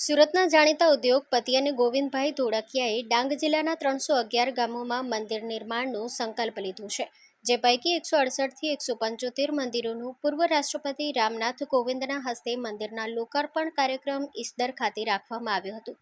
સુરતના જાણીતા ઉદ્યોગપતિ અને ગોવિંદભાઈ ધોળકિયાએ ડાંગ જિલ્લાના 311 ગામોમાં મંદિર નિર્માણનો સંકલ્પ લીધો છે, જે પૈકી 168થી 175 મંદિરોનું પૂર્વ રાષ્ટ્રપતિ રામનાથ કોવિંદના હસ્તે મંદિરના લોકાર્પણ કાર્યક્રમ ઈસદર ખાતે રાખવામાં આવ્યો હતો।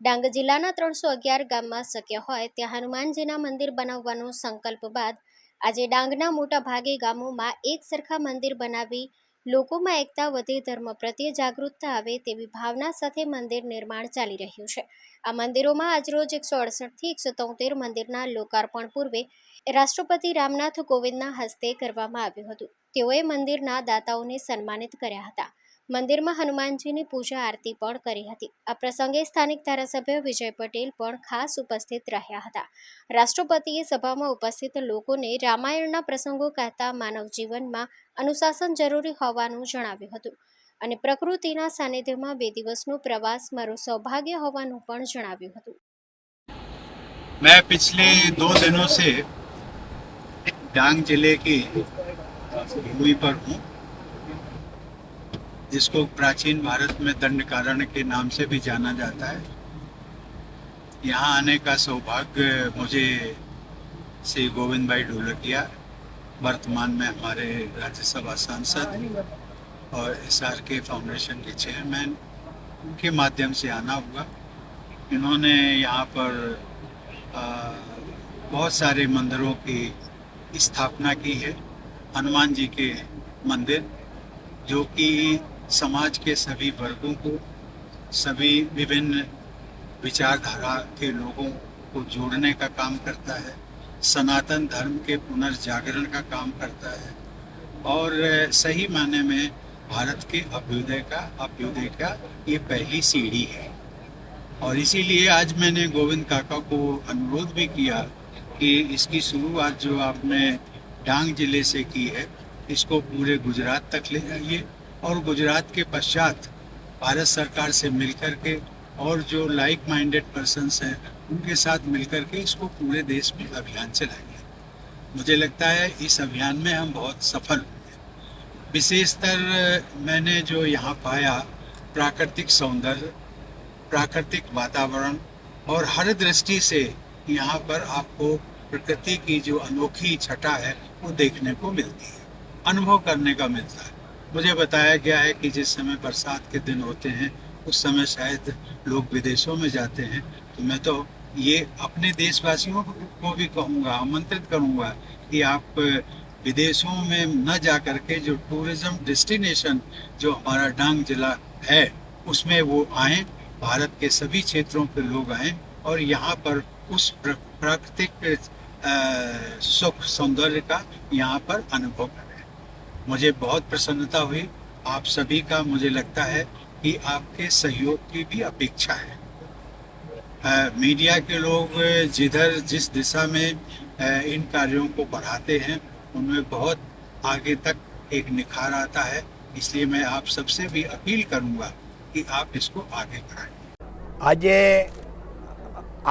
ડાંગ જિલ્લાના 311 ગામમાં શક્ય હોય ત્યાં હનુમાનજીના મંદિર બનાવવાનો સંકલ્પ બાદ આજે ડાંગના મોટા ભાગે ગામોમાં એક સરખા મંદિર બનાવી લોકોમાં એકતા વધે, ધર્મ પ્રત્યે જાગૃતતા આવે તેવી ભાવના સાથે મંદિર નિર્માણ ચાલી રહ્યું છે। આ મંદિરોમાં આજરોજ 168થી 173 મંદિરના લોકાર્પણ પૂર્વે રાષ્ટ્રપતિ રામનાથ કોવિંદના હસ્તે કરવામાં આવ્યું હતું। તેઓએ મંદિરના દાતાઓને સન્માનિત કર્યા હતા। મંદિરમાં હનુમાનજીની પૂજા આરતી પણ કરી હતી। આ પ્રસંગે સ્થાનિક ધારાસભ્ય વિજય પટેલ પણ ખાસ ઉપસ્થિત રહ્યા હતા। રાષ્ટ્રપતિએ સભામાં ઉપસ્થિત લોકોને રામાયણના પ્રસંગો કહેતા માનવ જીવનમાં અનુશાસન જરૂરી હોવાનું જણાવ્યું હતું અને પ્રકૃતિના સાનિધ્યમાં 2 દિવસનો પ્રવાસ મારું સૌભાગ્ય હોવાનું પણ જણાવ્યું હતું। मैं पिछले 2 दिनों से डांग जिले की भूमि पर हूँ, जिसको प्राचीन भारत में दंडकारण्य के नाम से भी जाना जाता है। यहाँ आने का सौभाग्य मुझे श्री गोविंद भाई ढोलकिया, वर्तमान में हमारे राज्यसभा सांसद और SRK फाउंडेशन के चेयरमैन के माध्यम से आना हुआ। इन्होंने यहाँ पर बहुत सारे मंदिरों की स्थापना की है। हनुमान जी के मंदिर जो कि समाज के सभी वर्गों को, सभी विभिन्न विचारधारा के लोगों को जोड़ने का काम करता है, सनातन धर्म के पुनर्जागरण का काम करता है और सही मायने में भारत के अभ्युदय का ये पहली सीढ़ी है। और इसीलिए आज मैंने गोविंद काका को अनुरोध भी किया कि इसकी शुरुआत जो आपने डांग जिले से की है, इसको पूरे गुजरात तक ले जाइए और गुजरात के पश्चात भारत सरकार से मिलकर के और जो लाइक माइंडेड पर्सन्स हैं उनके साथ मिलकर के इसको पूरे देश में अभियान चलाइए। मुझे लगता है इस अभियान में हम बहुत सफल हुए। विशेषतर मैंने जो यहाँ पाया, प्राकृतिक सौंदर्य, प्राकृतिक वातावरण और हर दृष्टि से यहाँ पर आपको प्रकृति की जो अनोखी छटा है वो देखने को मिलती है, अनुभव करने का मिलता है। मुझे बताया गया है कि जिस समय बरसात के दिन होते हैं उस समय शायद लोग विदेशों में जाते हैं, तो मैं तो ये अपने देशवासियों को भी कहूँगा, आमंत्रित करूँगा कि आप विदेशों में न जा कर के जो टूरिज्म डेस्टिनेशन जो हमारा डांग जिला है उसमें वो आएँ, भारत के सभी क्षेत्रों के लोग आएँ और यहाँ पर उस प्राकृतिक सुख सौंदर्य का यहाँ पर अनुभव करें। मुझे बहुत प्रसन्नता हुई। आप सभी का मुझे लगता है कि आपके सहयोग की भी अपेक्षा है। मीडिया के लोग जिस दिशा में इन कार्यों को बढ़ाते हैं उनमें बहुत आगे तक एक निखार आता है। इसलिए मैं आप सबसे भी अपील करूंगा कि आप इसको आगे बढ़ाएं। आज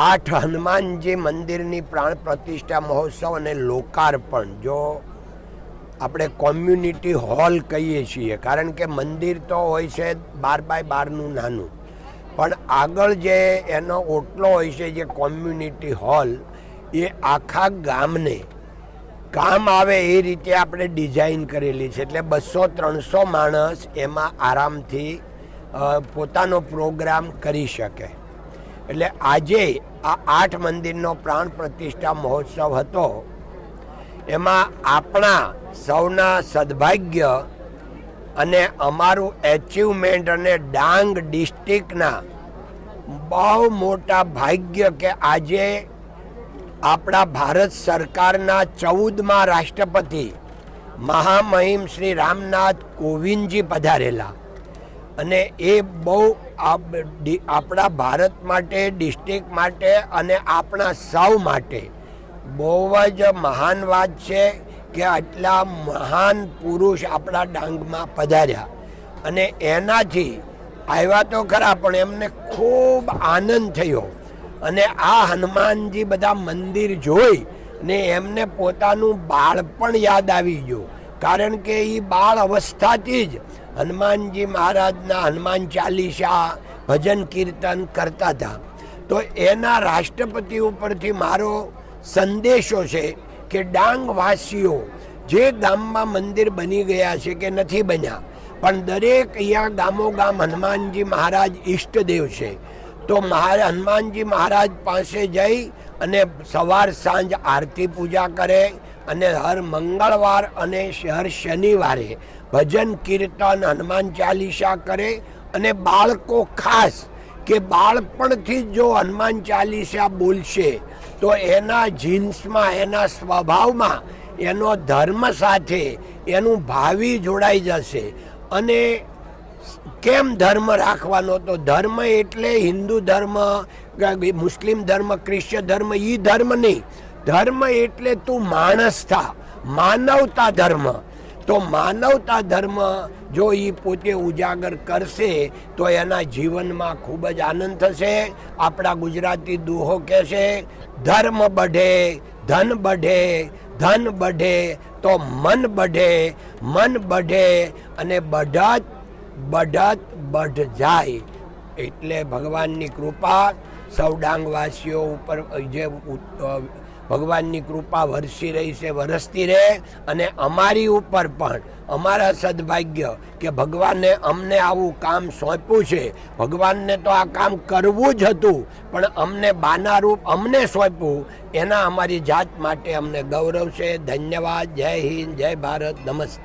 8 हनुमानजी मंदिरनी प्राण प्रतिष्ठा महोत्सव અને લોકાર્પણ जो આપણે કોમ્યુનિટી હોલ કહીએ છીએ, કારણ કે મંદિર તો હોય છે 12x12નું નાનું, પણ આગળ જે એનો ઓટલો હોય છે જે કોમ્યુનિટી હોલ એ આખા ગામને કામ આવે એ રીતે આપણે ડિઝાઇન કરેલી છે। એટલે 200-300 માણસ એમાં આરામથી પોતાનો પ્રોગ્રામ કરી શકે। એટલે આજે આ 8 મંદિરનો પ્રાણ પ્રતિષ્ઠા મહોત્સવ હતો। એમાં આપણા સૌના સદભાગ્ય અને અમારું એચિવમેન્ટ અને ડાંગ ડિસ્ટ્રિક્ટના બહુ મોટા ભાગ્ય કે આજે આપણા ભારત સરકારના 14મા રાષ્ટ્રપતિ મહામહિમ શ્રી રામનાથ કોવિંદજી પધારેલા અને એ બહુ આપણા ભારત માટે, ડિસ્ટ્રિક્ટ માટે અને આપણા સૌ માટે બહુ જ મહાન વાત છે કે આટલા મહાન પુરુષ આપણા ડાંગમાં પધાર્યા અને એનાથી આવ્યા તો ખરા પણ એમને ખૂબ આનંદ થયો અને આ હનુમાનજી બધા મંદિર જોઈ ને એમને પોતાનું બાળપણ યાદ આવી ગયું, કારણ કે એ બાળ અવસ્થાથી જ હનુમાનજી મહારાજના હનુમાન ચાલીસા ભજન કીર્તન કરતા હતા. તો એના રાષ્ટ્રપતિ ઉપરથી મારો સંદેશો છે કે ડાંગવાસીઓ જે ગામમાં મંદિર બની ગયા છે કે નથી બન્યા, પણ દરેક અહીંયા ગામોગામ હનુમાનજી મહારાજ ઈષ્ટદેવ છે. તો હનુમાનજી મહારાજ પાસે જઈ અને સવાર સાંજ આરતી પૂજા કરે અને હર મંગળવાર અને હર શનિવારે ભજન કીર્તન હનુમાન ચાલીસા કરે. અને બાળકો ખાસ કે બાળપણથી જો હનુમાન ચાલીસા બોલશે તો એના જીન્સમાં, એના સ્વભાવમાં, એનો ધર્મ સાથે એનું ભાવિ જોડાઈ જશે. અને કેમ ધર્મ રાખવાનો? તો ધર્મ એટલે હિન્દુ ધર્મ, મુસ્લિમ ધર્મ, ક્રિશ્ચન ધર્મ, એ ધર્મ નહીં. ધર્મ એટલે તું માણસ થા, માનવતા ધર્મ. તો માનવતા ધર્મ જો એ પોતે ઉજાગર કરશે તો એના જીવનમાં ખૂબ જ આનંદ થશે. આપણા ગુજરાતી દુહો કહે છે, ધર્મ બઢે ધન બઢે, ધન બઢે તો મન બઢે, મન બઢે અને બઢત બઢત બઢ જાય. એટલે ભગવાનની કૃપા સૌ ડાંગવાસીઓ ઉપર જે ભગવાનની કૃપા વરસી રહી છે, વરસતી રહે. અને અમારી ઉપર પણ અમારા સદભાગ્ય કે ભગવાને અમને આવું કામ સોંપ્યું છે. ભગવાનને તો આ કામ કરવું જ હતું, પણ અમને બાનારૂપ અમને સોંપ્યું, એના અમારી જાત માટે અમને ગૌરવ છે. ધન્યવાદ. જય હિન્દ, જય ભારત, નમસ્તે.